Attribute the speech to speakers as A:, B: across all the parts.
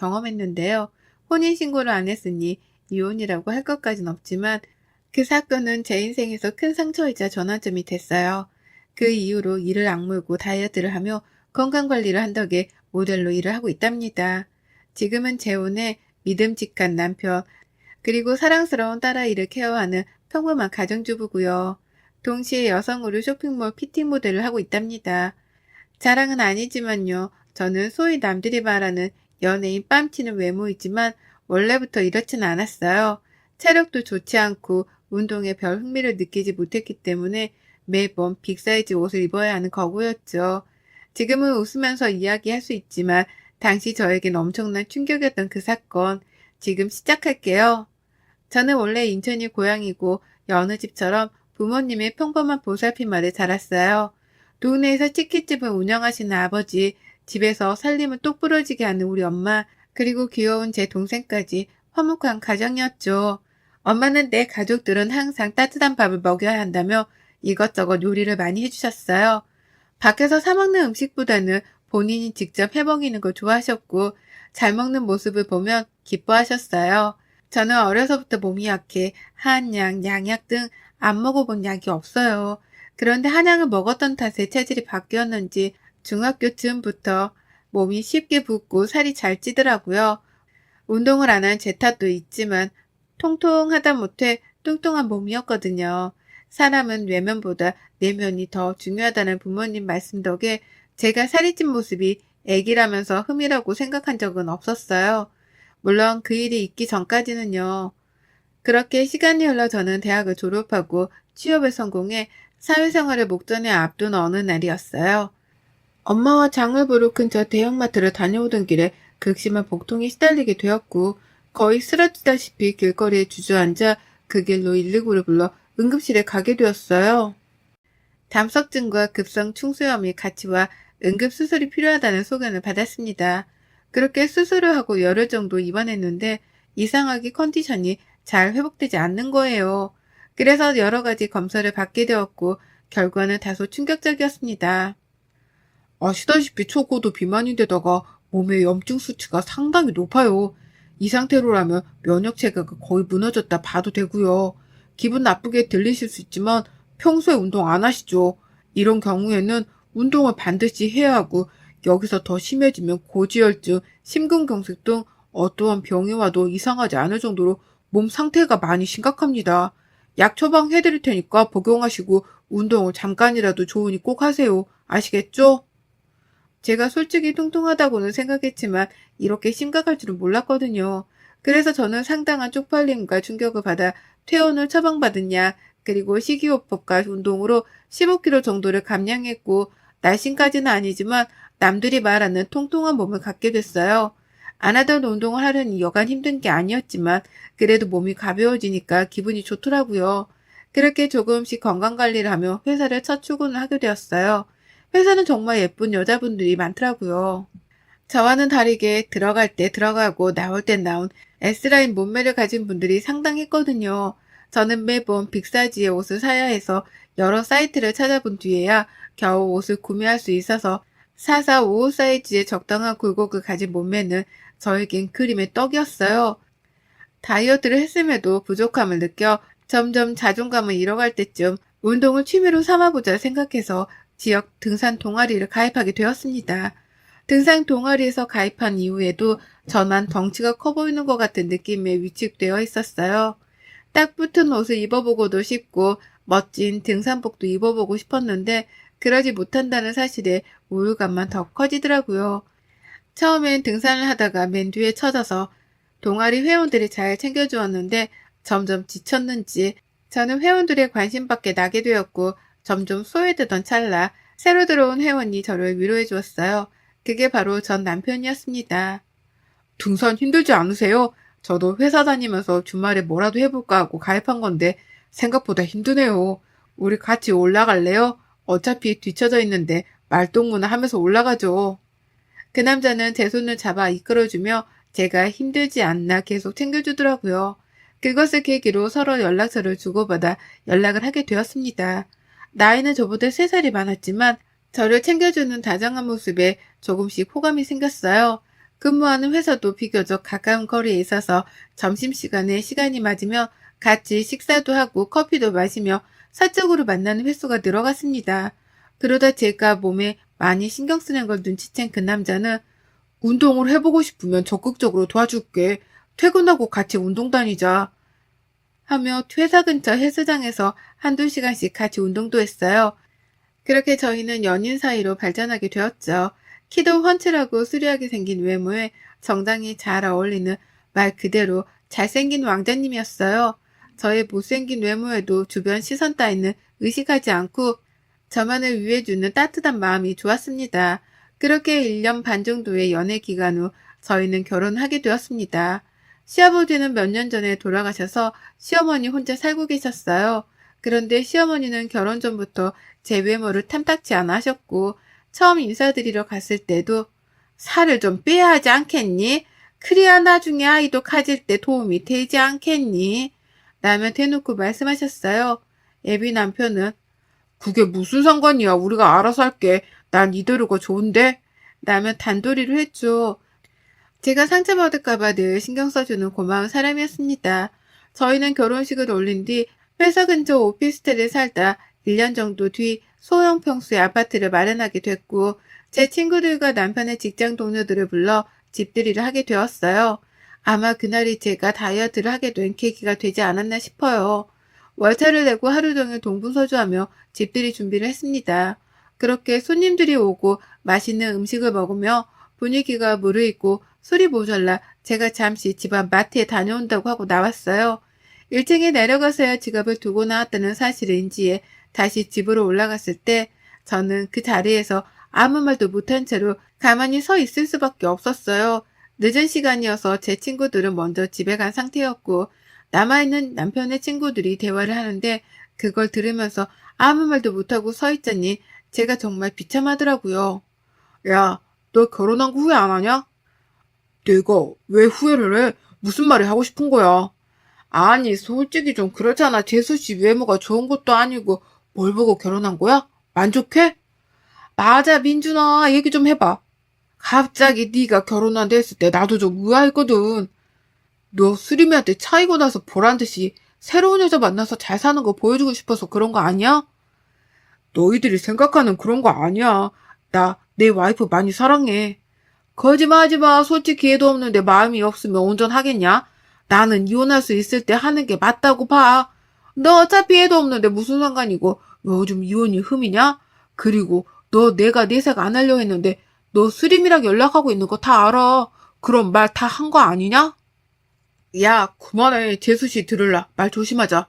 A: 경험했는데요. 혼인신고를 안 했으니 이혼이라고 할 것까진 없지만 그 사건은 제 인생에서 큰 상처이자 전환점이 됐어요. 그 이후로 이를 악물고 다이어트를 하며 건강관리를 한 덕에 모델로 일을 하고 있답니다. 지금은 재혼해 믿음직한 남편, 그리고 사랑스러운 딸아이를 케어하는 평범한 가정주부고요. 동시에 여성의류 쇼핑몰 피팅 모델을 하고 있답니다. 자랑은 아니지만요. 저는 소위 남들이 말하는 연예인 뺨치는 외모이지만 원래부터 이렇진 않았어요. 체력도 좋지 않고 운동에 별 흥미를 느끼지 못했기 때문에 매번 빅사이즈 옷을 입어야 하는 거구였죠. 지금은 웃으면서 이야기할 수 있지만 당시 저에겐 엄청난 충격이었던 그 사건. 지금 시작할게요. 저는 원래 인천이 고향이고 여느 집처럼 부모님의 평범한 보살핌 아래 자랐어요. 동네에서 치킨집을 운영하시는 아버지, 집에서 살림을 똑부러지게 하는 우리 엄마, 그리고 귀여운 제 동생까지 화목한 가정이었죠. 엄마는 내 가족들은 항상 따뜻한 밥을 먹여야 한다며 이것저것 요리를 많이 해주셨어요. 밖에서 사 먹는 음식보다는 본인이 직접 해 먹이는 걸 좋아하셨고 잘 먹는 모습을 보면 기뻐하셨어요. 저는 어려서부터 몸이 약해 한약, 양약 등 안 먹어본 약이 없어요. 그런데 한약을 먹었던 탓에 체질이 바뀌었는지 중학교쯤부터 몸이 쉽게 붓고 살이 잘 찌더라고요. 운동을 안 한 제 탓도 있지만 통통하다 못해 뚱뚱한 몸이었거든요. 사람은 외면보다 내면이 더 중요하다는 부모님 말씀 덕에 제가 살이 찐 모습이 애기라면서 흠이라고 생각한 적은 없었어요. 물론 그 일이 있기 전까지는요. 그렇게 시간이 흘러 저는 대학을 졸업하고 취업에 성공해 사회생활을 목전에 앞둔 어느 날이었어요. 엄마와 장을 보러 큰 저 대형마트를 다녀오던 길에 극심한 복통에 시달리게 되었고 거의 쓰러지다시피 길거리에 주저앉아 그 길로 119를 불러 응급실에 가게 되었어요. 담석증과 급성 충수염이 같이 와 응급수술이 필요하다는 소견을 받았습니다. 그렇게 수술을 하고 열흘 정도 입원했는데 이상하게 컨디션이 잘 회복되지 않는 거예요. 그래서 여러 가지 검사를 받게 되었고 결과는 다소 충격적이었습니다. 아시다시피 초고도 비만인데다가 몸에 염증 수치가 상당히 높아요. 이 상태로라면 면역 체계가 거의 무너졌다 봐도 되고요. 기분 나쁘게 들리실 수 있지만 평소에 운동 안 하시죠? 이런 경우에는 운동을 반드시 해야 하고 여기서 더 심해지면 고지혈증, 심근경색 등 어떠한 병이 와도 이상하지 않을 정도로 몸 상태가 많이 심각합니다. 약 처방해드릴 테니까 복용하시고 운동을 잠깐이라도 좋으니 꼭 하세요. 아시겠죠? 제가 솔직히 뚱뚱하다고는 생각했지만 이렇게 심각할 줄은 몰랐거든요. 그래서 저는 상당한 쪽팔림과 충격을 받아 퇴원을 처방받은 약, 그리고 식이요법과 운동으로 15kg 정도를 감량했고 날씬까지는 아니지만 남들이 말하는 통통한 몸을 갖게 됐어요. 안 하던 운동을 하려니 여간 힘든 게 아니었지만 그래도 몸이 가벼워지니까 기분이 좋더라고요. 그렇게 조금씩 건강관리를 하며 회사를 첫 출근을 하게 되었어요. 회사는 정말 예쁜 여자분들이 많더라고요. 저와는 다르게 들어갈 때 들어가고 나올 때 나온 S라인 몸매를 가진 분들이 상당했거든요. 저는 매번 빅사이즈의 옷을 사야 해서 여러 사이트를 찾아본 뒤에야 겨우 옷을 구매할 수 있어서 44, 55 사이즈의 적당한 굴곡을 가진 몸매는 저에겐 그림의 떡이었어요. 다이어트를 했음에도 부족함을 느껴 점점 자존감을 잃어갈 때쯤 운동을 취미로 삼아보자 생각해서 지역 등산 동아리를 가입하게 되었습니다. 등산 동아리에서 가입한 이후에도 저만 덩치가 커 보이는 것 같은 느낌에 위축되어 있었어요. 딱 붙은 옷을 입어보고도 싶고 멋진 등산복도 입어보고 싶었는데 그러지 못한다는 사실에 우울감만 더 커지더라고요. 처음엔 등산을 하다가 맨 뒤에 처져서 동아리 회원들이 잘 챙겨주었는데 점점 지쳤는지 저는 회원들의 관심 밖에 나게 되었고 점점 소외되던 찰나 새로 들어온 회원이 저를 위로해 주었어요. 그게 바로 전 남편이었습니다. 등산 힘들지 않으세요? 저도 회사 다니면서 주말에 뭐라도 해볼까 하고 가입한 건데 생각보다 힘드네요. 우리 같이 올라갈래요? 어차피 뒤쳐져 있는데 말동무나 하면서 올라가죠. 그 남자는 제 손을 잡아 이끌어주며 제가 힘들지 않나 계속 챙겨주더라고요. 그것을 계기로 서로 연락처를 주고받아 연락을 하게 되었습니다. 나이는 저보다 3살이 많았지만 저를 챙겨주는 다정한 모습에 조금씩 호감이 생겼어요. 근무하는 회사도 비교적 가까운 거리에 있어서 점심시간에 시간이 맞으며 같이 식사도 하고 커피도 마시며 사적으로 만나는 횟수가 늘어갔습니다. 그러다 제가 몸에 많이 신경 쓰는 걸 눈치챈 그 남자는 운동을 해보고 싶으면 적극적으로 도와줄게. 퇴근하고 같이 운동 다니자. 하며 회사 근처 헬스장에서 한두 시간씩 같이 운동도 했어요. 그렇게 저희는 연인 사이로 발전하게 되었죠. 키도 훤칠하고 수려하게 생긴 외모에 정장이 잘 어울리는 말 그대로 잘생긴 왕자님이었어요. 저의 못생긴 외모에도 주변 시선 따위는 의식하지 않고 저만을 위해주는 따뜻한 마음이 좋았습니다. 그렇게 1년 반 정도의 연애 기간 후 저희는 결혼하게 되었습니다. 시아버지는 몇 년 전에 돌아가셔서 시어머니 혼자 살고 계셨어요. 그런데 시어머니는 결혼 전부터 제 외모를 탐탁치 않아 하셨고 처음 인사드리러 갔을 때도 살을 좀 빼야 하지 않겠니? 그래야 나중에 아이도 가질 때 도움이 되지 않겠니? 라며 대놓고 말씀하셨어요. 애비 남편은 그게 무슨 상관이야. 우리가 알아서 할게. 난 이대로가 좋은데? 라며 단도리를 했죠. 제가 상처받을까봐 늘 신경 써주는 고마운 사람이었습니다. 저희는 결혼식을 올린 뒤 회사 근처 오피스텔에 살다 1년 정도 뒤 소형 평수의 아파트를 마련하게 됐고 제 친구들과 남편의 직장 동료들을 불러 집들이를 하게 되었어요. 아마 그날이 제가 다이어트를 하게 된 계기가 되지 않았나 싶어요. 월차를 내고 하루 종일 동분서주하며 집들이 준비를 했습니다. 그렇게 손님들이 오고 맛있는 음식을 먹으며 분위기가 무르익고 술이 모자라 제가 잠시 집안 마트에 다녀온다고 하고 나왔어요. 1층에 내려가서야 지갑을 두고 나왔다는 사실을 인지해 다시 집으로 올라갔을 때 저는 그 자리에서 아무 말도 못한 채로 가만히 서 있을 수밖에 없었어요. 늦은 시간이어서 제 친구들은 먼저 집에 간 상태였고 남아있는 남편의 친구들이 대화를 하는데 그걸 들으면서 아무 말도 못하고 서 있자니 제가 정말 비참하더라고요. 야, 너 결혼한 거 후회 안 하냐? 내가 왜 후회를 해? 무슨 말이 하고 싶은 거야? 아니, 솔직히 좀 그렇잖아. 재수 씨 외모가 좋은 것도 아니고 뭘 보고 결혼한 거야? 만족해? 맞아, 민준아. 얘기 좀 해봐. 갑자기 네가 결혼한다 했을 때 나도 좀 의아했거든. 너 수림이한테 차이고 나서 보란 듯이 새로운 여자 만나서 잘 사는 거 보여주고 싶어서 그런 거 아니야? 너희들이 생각하는 그런 거 아니야. 나 내 와이프 많이 사랑해. 거짓말하지 마. 솔직히 애도 없는데 마음이 없으면 온전하겠냐? 나는 이혼할 수 있을 때 하는 게 맞다고 봐. 너 어차피 애도 없는데 무슨 상관이고 요즘 이혼이 흠이냐? 그리고 너 내가 내색 안 하려 했는데 너 수림이랑 연락하고 있는 거 다 알아. 그럼 말 다 한 거 아니냐? 야, 그만해. 재수씨 들을라. 말 조심하자.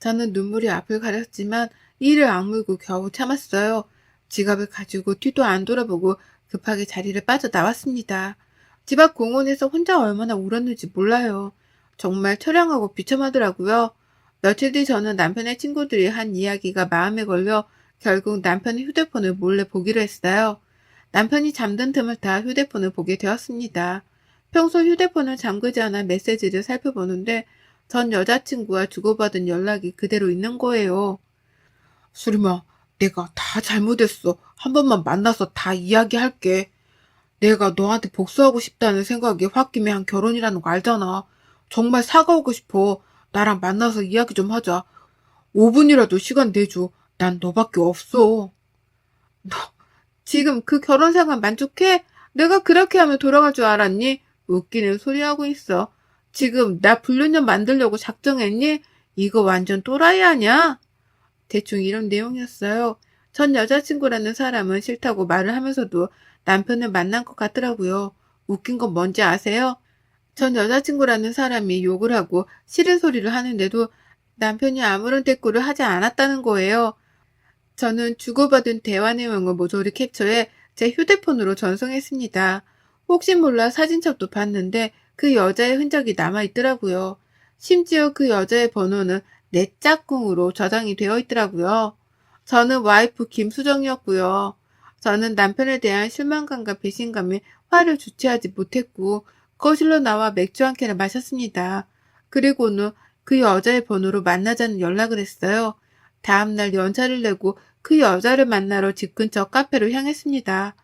A: 저는 눈물이 앞을 가렸지만 이를 악물고 겨우 참았어요. 지갑을 가지고 뒤도 안 돌아보고 급하게 자리를 빠져나왔습니다. 집 앞 공원에서 혼자 얼마나 울었는지 몰라요. 정말 처량하고 비참하더라고요. 며칠 뒤 저는 남편의 친구들이 한 이야기가 마음에 걸려 결국 남편의 휴대폰을 몰래 보기로 했어요. 남편이 잠든 틈을 타 휴대폰을 보게 되었습니다. 평소 휴대폰을 잠그지 않아 메시지를 살펴보는데 전 여자친구와 주고받은 연락이 그대로 있는 거예요. 수림아, 내가 다 잘못했어. 한 번만 만나서 다 이야기할게. 내가 너한테 복수하고 싶다는 생각이 홧김에 한 결혼이라는 거 알잖아. 정말 사과하고 싶어. 나랑 만나서 이야기 좀 하자. 5분이라도 시간 내줘. 난 너밖에 없어. 너 지금 그 결혼 생활 만족해? 내가 그렇게 하면 돌아갈 줄 알았니? 웃기는 소리 하고 있어. 지금 나 불륜녀 만들려고 작정했니? 이거 완전 또라이 아니야? 대충 이런 내용이었어요. 전 여자친구라는 사람은 싫다고 말을 하면서도 남편을 만난 것 같더라고요. 웃긴 건 뭔지 아세요? 전 여자친구라는 사람이 욕을 하고 싫은 소리를 하는데도 남편이 아무런 대꾸를 하지 않았다는 거예요. 저는 주고받은 대화 내용을 모조리 캡처해 제 휴대폰으로 전송했습니다. 혹시 몰라 사진첩도 봤는데 그 여자의 흔적이 남아있더라고요. 심지어 그 여자의 번호는 내 짝꿍으로 저장이 되어 있더라고요. 저는 와이프 김수정이었고요. 저는 남편에 대한 실망감과 배신감에 화를 주체하지 못했고 거실로 나와 맥주 한 캔을 마셨습니다. 그리고는 그 여자의 번호로 만나자는 연락을 했어요. 다음날 연차를 내고 그 여자를 만나러 집 근처 카페로 향했습니다.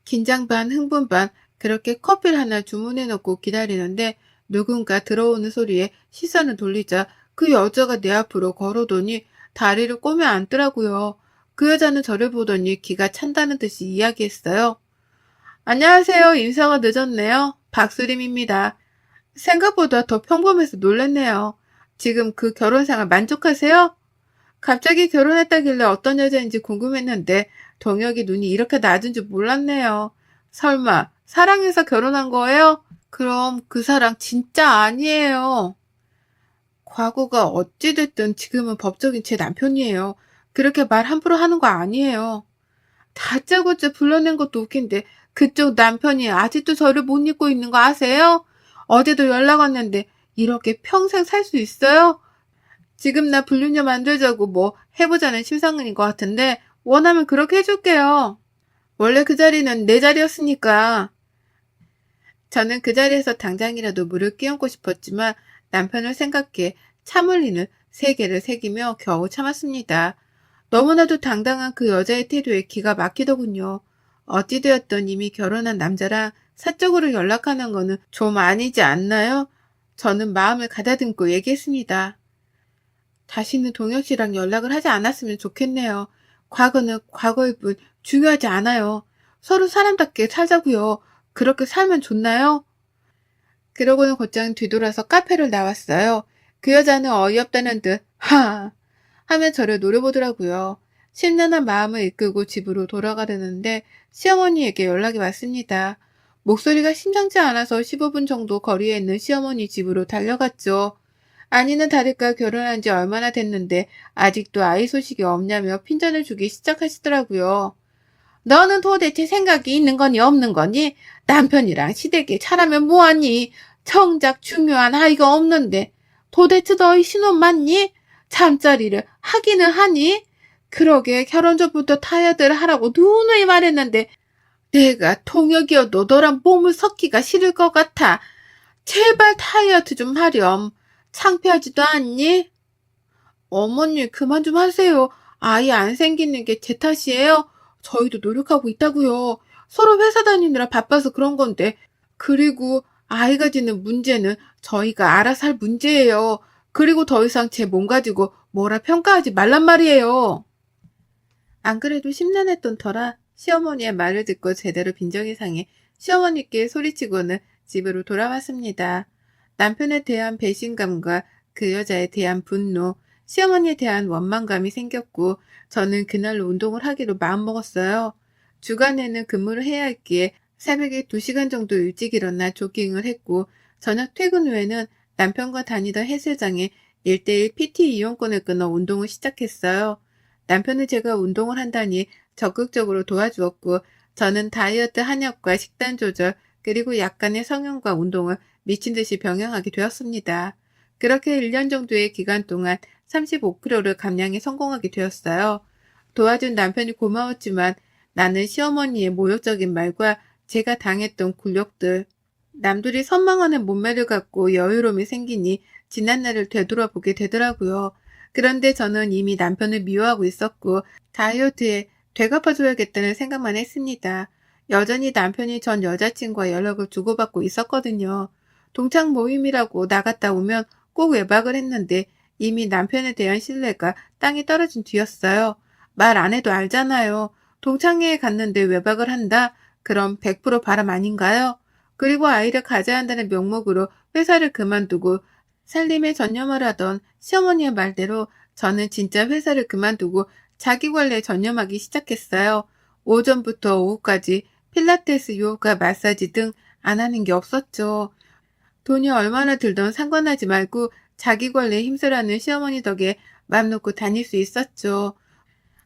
A: 긴장 반 흥분 반 그렇게 커피를 하나 주문해 놓고 기다리는데 누군가 들어오는 소리에 시선을 돌리자 그 여자가 내 앞으로 걸어오더니 다리를 꼬며 앉더라고요. 그 여자는 저를 보더니 기가 찬다는 듯이 이야기했어요. 안녕하세요. 인사가 늦었네요. 박수림입니다. 생각보다 더 평범해서 놀랐네요. 지금 그 결혼 생활 만족하세요? 갑자기 결혼했다길래 어떤 여자인지 궁금했는데 동혁이 눈이 이렇게 낮은 줄 몰랐네요. 설마 사랑해서 결혼한 거예요? 그럼 그 사랑 진짜 아니에요. 과거가 어찌됐든 지금은 법적인 제 남편이에요. 그렇게 말 함부로 하는 거 아니에요. 다짜고짜 불러낸 것도 웃긴데 그쪽 남편이 아직도 저를 못 잊고 있는 거 아세요? 어제도 연락 왔는데 이렇게 평생 살 수 있어요? 지금 나 불륜녀 만들자고 뭐 해보자는 심상근인 것 같은데 원하면 그렇게 해줄게요. 원래 그 자리는 내 자리였으니까. 저는 그 자리에서 당장이라도 물을 끼얹고 싶었지만 남편을 생각해 참을리는 세개를 새기며 겨우 참았습니다. 너무나도 당당한 그 여자의 태도에 기가 막히더군요. 어찌되었던 이미 결혼한 남자랑 사적으로 연락하는 거는 좀 아니지 않나요? 저는 마음을 가다듬고 얘기했습니다. 다시는 동혁 씨랑 연락을 하지 않았으면 좋겠네요. 과거는 과거일 뿐 중요하지 않아요. 서로 사람답게 살자고요. 그렇게 살면 좋나요? 그러고는 곧장 뒤돌아서 카페를 나왔어요. 그 여자는 어이없다는 듯 하며 저를 노려보더라고요. 심란한 마음을 이끌고 집으로 돌아가려는데 시어머니에게 연락이 왔습니다. 목소리가 심상치 않아서 15분 정도 거리에 있는 시어머니 집으로 달려갔죠. 아니는 다를까 결혼한 지 얼마나 됐는데 아직도 아이 소식이 없냐며 핀잔을 주기 시작하시더라고요. 너는 도대체 생각이 있는 거니 없는 거니? 남편이랑 시댁에 차라면 뭐하니? 정작 중요한 아이가 없는데 도대체 너희 신혼 맞니? 잠자리를 하기는 하니? 그러게 결혼 전부터 타이어드를 하라고 누누이 말했는데 내가 통역이어도 너랑 몸을 섞기가 싫을 것 같아. 제발 다이어트 좀 하렴. 창피하지도 않니? 어머니 그만 좀 하세요. 아이 안 생기는 게 제 탓이에요? 저희도 노력하고 있다고요. 서로 회사 다니느라 바빠서 그런 건데. 그리고 아이가 지는 문제는 저희가 알아서 할 문제예요. 그리고 더 이상 제 몸 가지고 뭐라 평가하지 말란 말이에요. 안 그래도 심란했던 터라 시어머니의 말을 듣고 제대로 빈정이 상해 시어머니께 소리치고는 집으로 돌아왔습니다. 남편에 대한 배신감과 그 여자에 대한 분노, 시어머니에 대한 원망감이 생겼고 저는 그날로 운동을 하기로 마음먹었어요. 주간에는 근무를 해야 했기에 새벽에 2시간 정도 일찍 일어나 조깅을 했고 저녁 퇴근 후에는 남편과 다니던 헬스장에 1대1 PT 이용권을 끊어 운동을 시작했어요. 남편은 제가 운동을 한다니 적극적으로 도와주었고 저는 다이어트 한약과 식단 조절 그리고 약간의 성형과 운동을 미친 듯이 병행하게 되었습니다. 그렇게 1년 정도의 기간 동안 35kg를 감량에 성공하게 되었어요. 도와준 남편이 고마웠지만 나는 시어머니의 모욕적인 말과 제가 당했던 굴욕들, 남들이 선망하는 몸매를 갖고 여유로움이 생기니 지난날을 되돌아보게 되더라고요. 그런데 저는 이미 남편을 미워하고 있었고 다이어트에 되갚아줘야겠다는 생각만 했습니다. 여전히 남편이 전 여자친구와 연락을 주고받고 있었거든요. 동창 모임이라고 나갔다 오면 꼭 외박을 했는데 이미 남편에 대한 신뢰가 땅이 떨어진 뒤였어요. 말 안 해도 알잖아요. 동창회에 갔는데 외박을 한다? 그럼 100% 바람 아닌가요? 그리고 아이를 가져야 한다는 명목으로 회사를 그만두고 살림에 전념을 하던 시어머니의 말대로 저는 진짜 회사를 그만두고 자기관리에 전념하기 시작했어요. 오전부터 오후까지 필라테스, 요가, 마사지 등 안 하는 게 없었죠. 돈이 얼마나 들던 상관하지 말고 자기관리에 힘쓰라는 시어머니 덕에 맘 놓고 다닐 수 있었죠.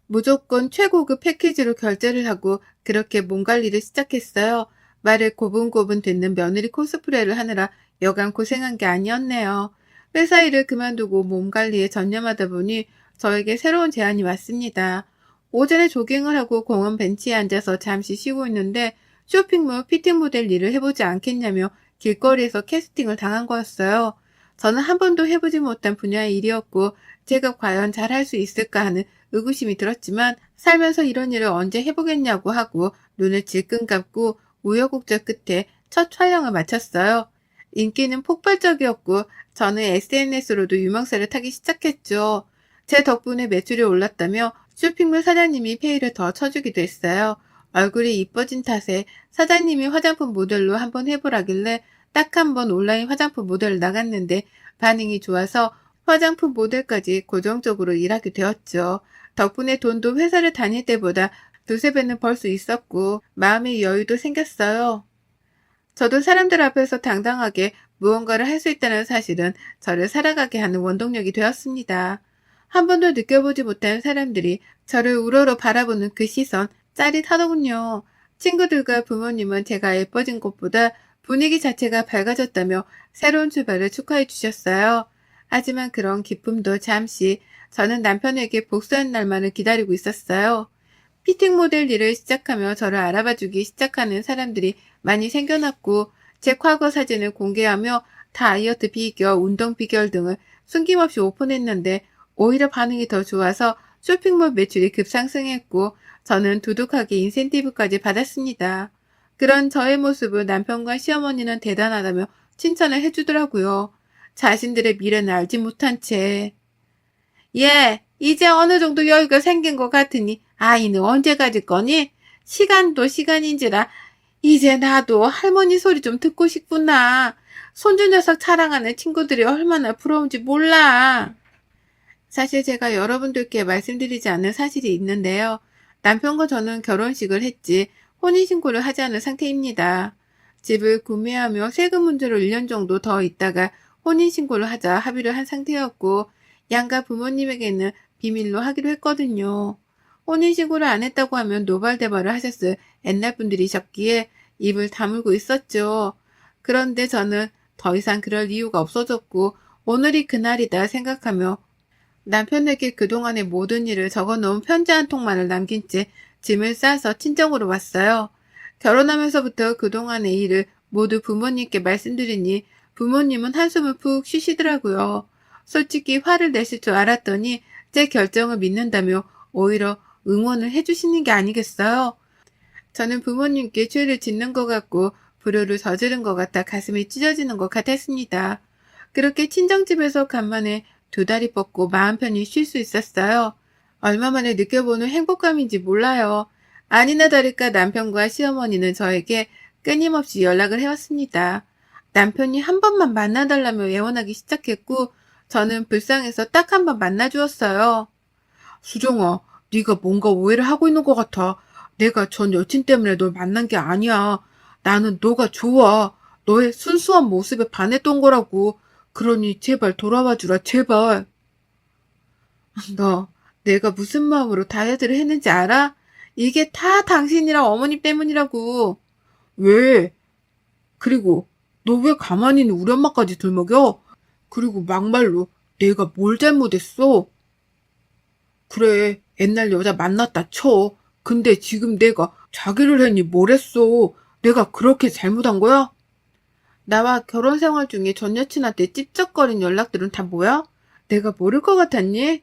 A: 무조건 최고급 패키지로 결제를 하고 그렇게 몸 관리를 시작했어요. 말을 고분고분 듣는 며느리 코스프레를 하느라 여간 고생한 게 아니었네요. 회사 일을 그만두고 몸 관리에 전념하다 보니 저에게 새로운 제안이 왔습니다. 오전에 조깅을 하고 공원 벤치에 앉아서 잠시 쉬고 있는데 쇼핑몰 피팅 모델 일을 해보지 않겠냐며 길거리에서 캐스팅을 당한 거였어요. 저는 한 번도 해보지 못한 분야의 일이었고 제가 과연 잘할 수 있을까 하는 의구심이 들었지만 살면서 이런 일을 언제 해보겠냐고 하고 눈을 질끈 감고 우여곡절 끝에 첫 촬영을 마쳤어요. 인기는 폭발적이었고 저는 SNS로도 유명세를 타기 시작했죠. 제 덕분에 매출이 올랐다며 쇼핑몰 사장님이 페이를 더 쳐주기도 했어요. 얼굴이 이뻐진 탓에 사장님이 화장품 모델로 한번 해보라길래 딱 한 번 온라인 화장품 모델을 나갔는데 반응이 좋아서 화장품 모델까지 고정적으로 일하게 되었죠. 덕분에 돈도 회사를 다닐 때보다 두세 배는 벌 수 있었고 마음의 여유도 생겼어요. 저도 사람들 앞에서 당당하게 무언가를 할 수 있다는 사실은 저를 살아가게 하는 원동력이 되었습니다. 한 번도 느껴보지 못한 사람들이 저를 우러러 바라보는 그 시선 짜릿하더군요. 친구들과 부모님은 제가 예뻐진 것보다 분위기 자체가 밝아졌다며 새로운 출발을 축하해 주셨어요. 하지만 그런 기쁨도 잠시, 저는 남편에게 복수한 날만을 기다리고 있었어요. 피팅 모델 일을 시작하며 저를 알아봐주기 시작하는 사람들이 많이 생겨났고 제 과거 사진을 공개하며 다이어트 비결, 운동 비결 등을 숨김없이 오픈했는데 오히려 반응이 더 좋아서 쇼핑몰 매출이 급상승했고 저는 두둑하게 인센티브까지 받았습니다. 그런 저의 모습을 남편과 시어머니는 대단하다며 칭찬을 해주더라고요. 자신들의 미래는 알지 못한 채. 예, 이제 어느 정도 여유가 생긴 것 같으니 아이는 언제 가질 거니? 시간도 시간인지라 이제 나도 할머니 소리 좀 듣고 싶구나. 손주 녀석 자랑하는 친구들이 얼마나 부러운지 몰라. 사실 제가 여러분들께 말씀드리지 않은 사실이 있는데요. 남편과 저는 결혼식을 했지 혼인신고를 하지 않은 상태입니다. 집을 구매하며 세금 문제로 1년 정도 더 있다가 혼인신고를 하자 합의를 한 상태였고 양가 부모님에게는 비밀로 하기로 했거든요. 혼인신고를 안 했다고 하면 노발대발을 하셨을 옛날 분들이셨기에 입을 다물고 있었죠. 그런데 저는 더 이상 그럴 이유가 없어졌고 오늘이 그날이다 생각하며 남편에게 그동안의 모든 일을 적어놓은 편지 한 통만을 남긴 채 짐을 싸서 친정으로 왔어요. 결혼하면서부터 그동안의 일을 모두 부모님께 말씀드리니 부모님은 한숨을 푹 쉬시더라고요. 솔직히 화를 내실 줄 알았더니 제 결정을 믿는다며 오히려 응원을 해주시는 게 아니겠어요? 저는 부모님께 죄를 짓는 것 같고 불효를 저지른 것 같아 가슴이 찢어지는 것 같았습니다. 그렇게 친정집에서 간만에 두 다리 뻗고 마음 편히 쉴 수 있었어요. 얼마 만에 느껴보는 행복감인지 몰라요. 아니나 다를까 남편과 시어머니는 저에게 끊임없이 연락을 해왔습니다. 남편이 한 번만 만나달라며 애원하기 시작했고 저는 불쌍해서 딱 한 번 만나주었어요. 수정아, 네가 뭔가 오해를 하고 있는 것 같아. 내가 전 여친 때문에 널 만난 게 아니야. 나는 너가 좋아. 너의 순수한 모습에 반했던 거라고. 그러니 제발 돌아와 주라, 제발. 너, 내가 무슨 마음으로 다이어트를 했는지 알아? 이게 다 당신이랑 어머님 때문이라고. 왜? 그리고 너 왜 가만히 있는 우리 엄마까지 들먹여? 그리고 막말로 내가 뭘 잘못했어? 그래, 옛날 여자 만났다 쳐. 근데 지금 내가 자기를 했니 뭘 했어? 내가 그렇게 잘못한 거야? 나와 결혼 생활 중에 전 여친한테 찝쩍거린 연락들은 다 뭐야? 내가 모를 것 같았니?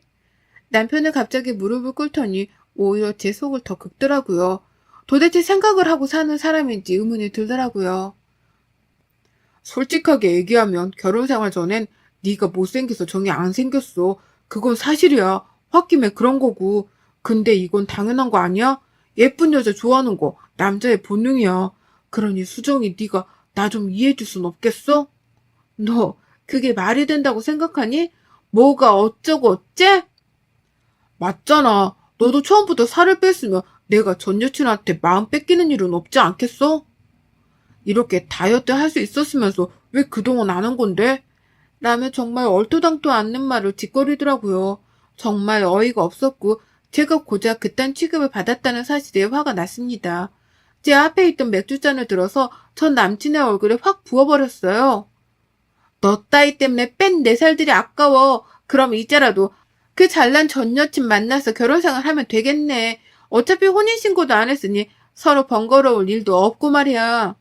A: 남편은 갑자기 무릎을 꿇더니 오히려 제 속을 더 긁더라고요. 도대체 생각을 하고 사는 사람인지 의문이 들더라고요. 솔직하게 얘기하면 결혼 생활 전엔 네가 못생겨서 정이 안 생겼어. 그건 사실이야. 홧김에 그런 거고. 근데 이건 당연한 거 아니야? 예쁜 여자 좋아하는 거 남자의 본능이야. 그러니 수정이 네가 나 좀 이해해줄 순 없겠어? 너 그게 말이 된다고 생각하니? 뭐가 어쩌고 어째? 맞잖아. 너도 처음부터 살을 뺐으면 내가 전 여친한테 마음 뺏기는 일은 없지 않겠어? 이렇게 다이어트 할 수 있었으면서 왜 그동안 안 한 건데? 라며 정말 얼토당토 않는 말을 짓거리더라고요. 정말 어이가 없었고 제가 고작 그딴 취급을 받았다는 사실에 화가 났습니다. 제 앞에 있던 맥주잔을 들어서 전 남친의 얼굴에 확 부어버렸어요. 너 따위 때문에 뺀 내 살들이 아까워. 그럼 이제라도 그 잘난 전 여친 만나서 결혼생활 하면 되겠네. 어차피 혼인신고도 안 했으니 서로 번거로울 일도 없고 말이야.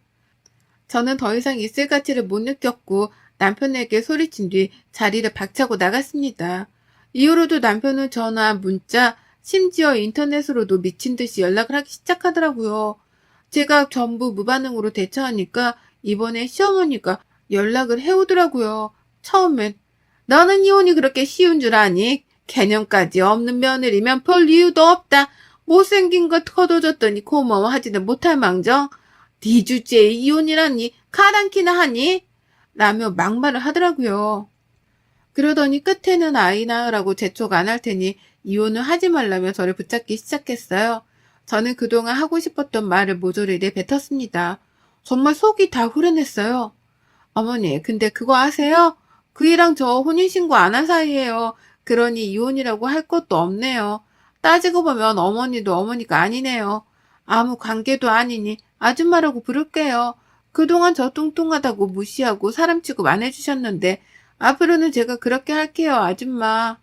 A: 저는 더 이상 있을 가치를 못 느꼈고 남편에게 소리친 뒤 자리를 박차고 나갔습니다. 이후로도 남편은 전화, 문자, 심지어 인터넷으로도 미친 듯이 연락을 하기 시작하더라고요. 제가 전부 무반응으로 대처하니까 이번에 시어머니가 연락을 해오더라고요. 처음엔 너는 이혼이 그렇게 쉬운 줄 아니? 개념까지 없는 며느리면 별 이유도 없다. 못생긴 것 거둬줬더니 고마워하지는 못할 망정. 네 주제에 이혼이라니 가당키나 하니? 라며 막말을 하더라고요. 그러더니 끝에는 아이 낳으라고 재촉 안 할 테니 이혼을 하지 말라며 저를 붙잡기 시작했어요. 저는 그동안 하고 싶었던 말을 모조리 내뱉었습니다. 정말 속이 다 후련했어요. 어머니, 근데 그거 아세요? 그이랑 저 혼인신고 안 한 사이예요. 그러니 이혼이라고 할 것도 없네요. 따지고 보면 어머니도 어머니가 아니네요. 아무 관계도 아니니 아줌마라고 부를게요. 그동안 저 뚱뚱하다고 무시하고 사람 취급 안 해주셨는데 앞으로는 제가 그렇게 할게요, 아줌마.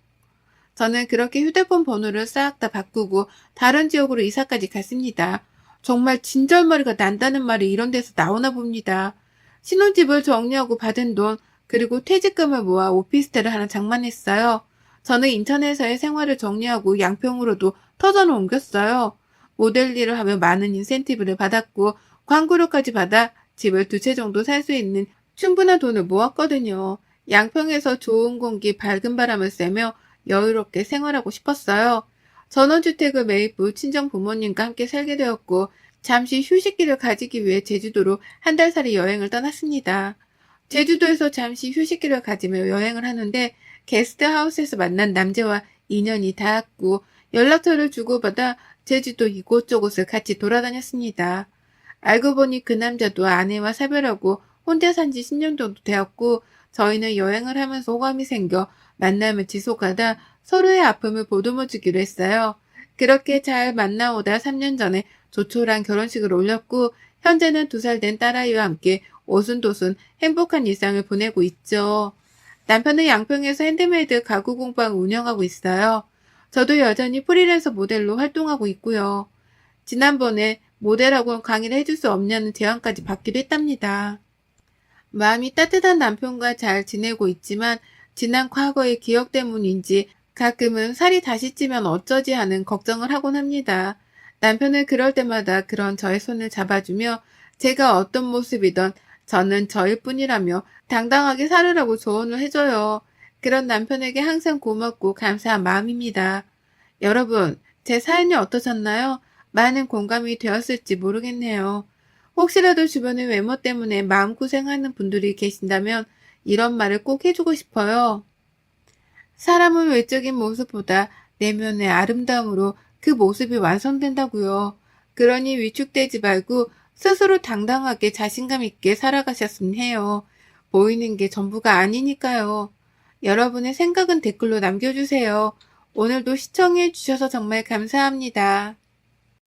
A: 저는 그렇게 휴대폰 번호를 싹 다 바꾸고 다른 지역으로 이사까지 갔습니다. 정말 진절머리가 난다는 말이 이런 데서 나오나 봅니다. 신혼집을 정리하고 받은 돈, 그리고 퇴직금을 모아 오피스텔을 하나 장만했어요. 저는 인천에서의 생활을 정리하고 양평으로도 터전을 옮겼어요. 모델 일을 하며 많은 인센티브를 받았고 광고료까지 받아 집을 2채 정도 살 수 있는 충분한 돈을 모았거든요. 양평에서 좋은 공기, 밝은 바람을 쐬며 여유롭게 생활하고 싶었어요. 전원주택을 매입 후 친정 부모님과 함께 살게 되었고 잠시 휴식기를 가지기 위해 제주도로 한 달살이 여행을 떠났습니다. 제주도에서 잠시 휴식기를 가지며 여행을 하는데 게스트하우스에서 만난 남자와 인연이 닿았고 연락처를 주고받아 제주도 이곳저곳을 같이 돌아다녔습니다. 알고 보니 그 남자도 아내와 사별하고 혼자 산 지 10년 정도 되었고 저희는 여행을 하면서 호감이 생겨 만남을 지속하다 서로의 아픔을 보듬어 주기로 했어요. 그렇게 잘 만나오다 3년 전에 조촐한 결혼식을 올렸고 현재는 2살 된 딸아이와 함께 오순도순 행복한 일상을 보내고 있죠. 남편은 양평에서 핸드메이드 가구 공방을 운영하고 있어요. 저도 여전히 프리랜서 모델로 활동하고 있고요. 지난번에 모델학원 강의를 해줄 수 없냐는 제안까지 받기도 했답니다. 마음이 따뜻한 남편과 잘 지내고 있지만 지난 과거의 기억 때문인지 가끔은 살이 다시 찌면 어쩌지 하는 걱정을 하곤 합니다. 남편은 그럴 때마다 그런 저의 손을 잡아주며 제가 어떤 모습이든 저는 저일 뿐이라며 당당하게 살으라고 조언을 해줘요. 그런 남편에게 항상 고맙고 감사한 마음입니다. 여러분, 제 사연이 어떠셨나요? 많은 공감이 되었을지 모르겠네요. 혹시라도 주변의 외모 때문에 마음고생하는 분들이 계신다면 이런 말을 꼭 해주고 싶어요. 사람은 외적인 모습보다 내면의 아름다움으로 그 모습이 완성된다고요. 그러니 위축되지 말고 스스로 당당하게 자신감 있게 살아가셨으면 해요. 보이는 게 전부가 아니니까요. 여러분의 생각은 댓글로 남겨주세요. 오늘도 시청해 주셔서 정말 감사합니다.